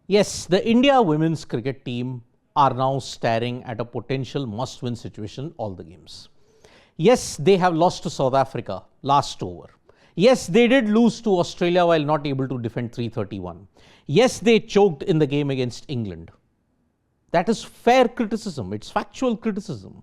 Yes, the India women's cricket team are now staring at a potential must-win situation all the games. Yes, they have lost to South Africa last over. Yes, they did lose to Australia while not able to defend 331. Yes, they choked in the game against England. That is fair criticism. It's factual criticism.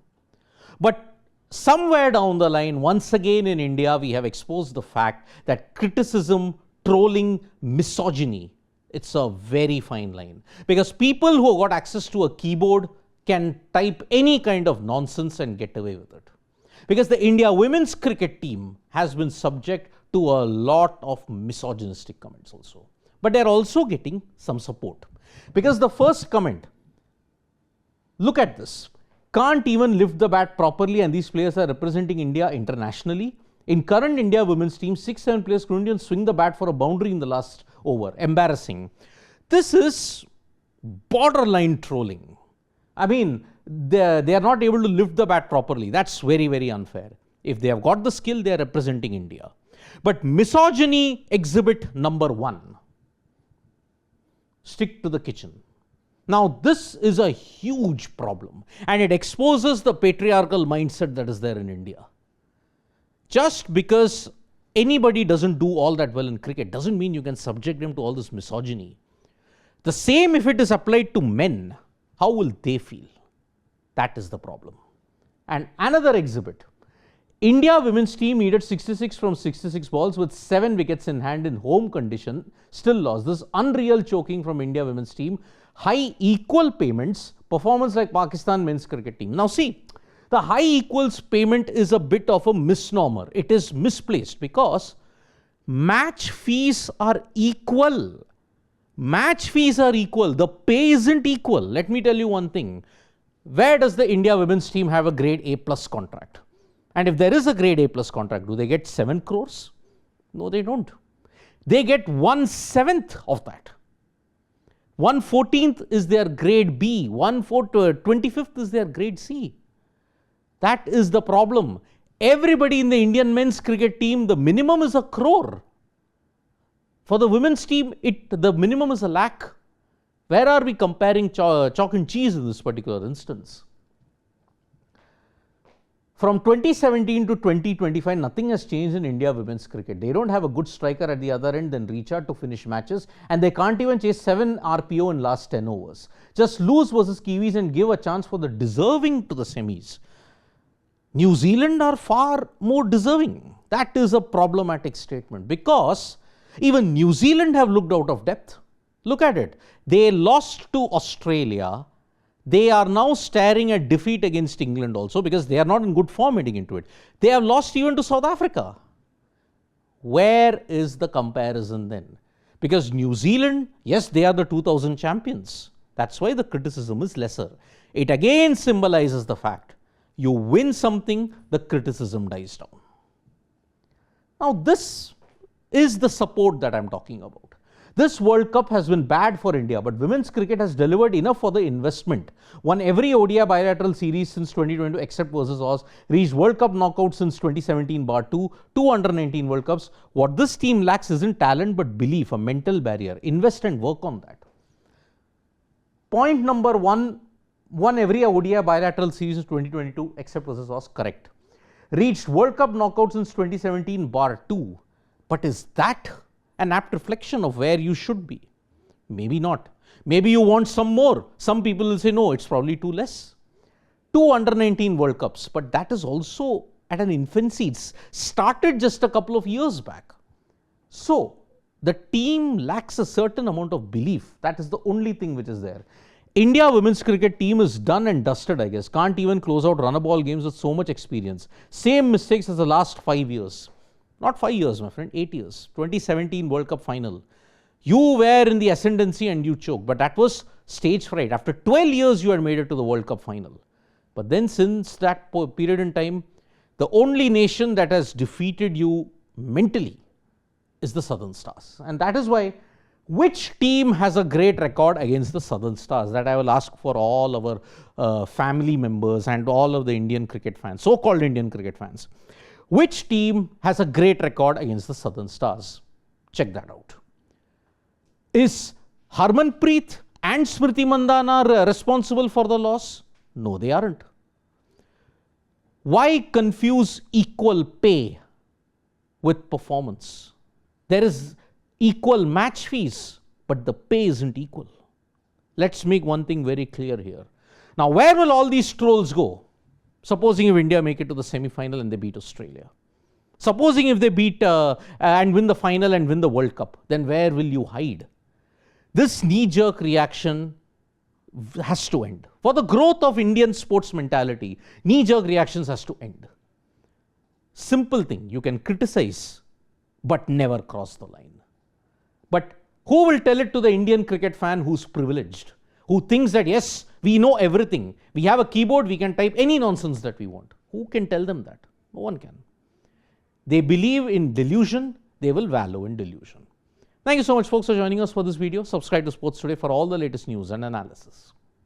But somewhere down the line, once again in India, we have exposed the fact that criticism, trolling, misogyny, it's a very fine line. Because people who got access to a keyboard can type any kind of nonsense and get away with it. Because the India women's cricket team has been subject to a lot of misogynistic comments also. But they're also getting some support. Because the first comment, look at this, can't even lift the bat properly and these players are representing India internationally. In current India women's team, 6-7 players couldn't even swing the bat for a boundary in the last over. Embarrassing. This is borderline trolling. I mean, they are not able to lift the bat properly. That's very, very unfair. If they have got the skill, they are representing India. But misogyny exhibit number 1. Stick to the kitchen. Now, this is a huge problem and it exposes the patriarchal mindset that is there in India. Just because anybody doesn't do all that well in cricket doesn't mean you can subject them to all this misogyny. The same if it is applied to men, how will they feel? That is the problem. And another exhibit, India women's team needed 66 from 66 balls with 7 wickets in hand in home condition, still lost. This unreal choking from India women's team, high equal payments, performance like Pakistan men's cricket team. Now see, the high equals payment is a bit of a misnomer. It is misplaced because match fees are equal. Match fees are equal. The pay isn't equal. Let me tell you one thing. Where does the India women's team have a grade A plus contract? And if there is a grade A plus contract, do they get 7 crores? No, they don't. They get 1/7 of that. 1/14th is their grade B. 1/25th is their grade C. That is the problem. Everybody in the Indian men's cricket team, the minimum is 1 crore. For the women's team, the minimum is 1 lakh. Where are we comparing chalk and cheese in this particular instance? From 2017 to 2025, nothing has changed in India women's cricket. They don't have a good striker at the other end than Richard to finish matches, and they can't even chase 7 RPO in last 10 overs. Just lose versus Kiwis and give a chance for the deserving to the semis. New Zealand are far more deserving. That is a problematic statement because even New Zealand have looked out of depth. Look at it. They lost to Australia. They are now staring at defeat against England also because they are not in good form heading into it. They have lost even to South Africa. Where is the comparison then? Because New Zealand, yes, they are the 2000 champions. That's why the criticism is lesser. It again symbolizes the fact you win something, the criticism dies down. Now, this is the support that I'm talking about. This World Cup has been bad for India, but women's cricket has delivered enough for the investment. Won every ODI bilateral series since 2022 except versus Oz. Reached World Cup knockout since 2017 bar 2 under-19 World Cups. What this team lacks isn't talent but belief, a mental barrier. Invest and work on that. Point number 1, won every ODI bilateral series in 2022 except versus Oz, correct. Reached World Cup knockout since 2017 bar 2. But is that an apt reflection of where you should be? Maybe not. Maybe you want some more. Some people will say, no, it's probably too less. 2 under-19 World Cups, but that is also at an infancy. It's started just a couple of years back. So, the team lacks a certain amount of belief. That is the only thing which is there. India women's cricket team is done and dusted, I guess. Can't even close out run-a-ball games with so much experience. Same mistakes as the last 5 years. Not 5 years, my friend, 8 years. 2017 World Cup final. You were in the ascendancy and you choked, but that was stage fright. After 12 years, you had made it to the World Cup final. But then since that period in time, the only nation that has defeated you mentally is the Southern Stars. And that is why, which team has a great record against the Southern Stars? That I will ask for all our family members and all of the Indian cricket fans, so-called Indian cricket fans. Which team has a great record against the Southern Stars? Check that out. Is Harmanpreet and Smriti Mandhana are responsible for the loss? No, they aren't. Why confuse equal pay with performance? There is equal match fees, but the pay isn't equal. Let's make one thing very clear here. Now, where will all these trolls go? Supposing if India make it to the semi-final and they beat Australia. Supposing if they beat and win the final and win the World Cup, then where will you hide? This knee-jerk reaction has to end. For the growth of Indian sports mentality, knee-jerk reactions has to end. Simple thing, you can criticize, but never cross the line. But who will tell it to the Indian cricket fan who's privileged, who thinks that yes, we know everything, we have a keyboard, we can type any nonsense that we want? Who can tell them that? No one can. They believe in delusion, they will wallow in delusion. Thank you so much folks for joining us for this video. Subscribe to Sports Today for all the latest news and analysis.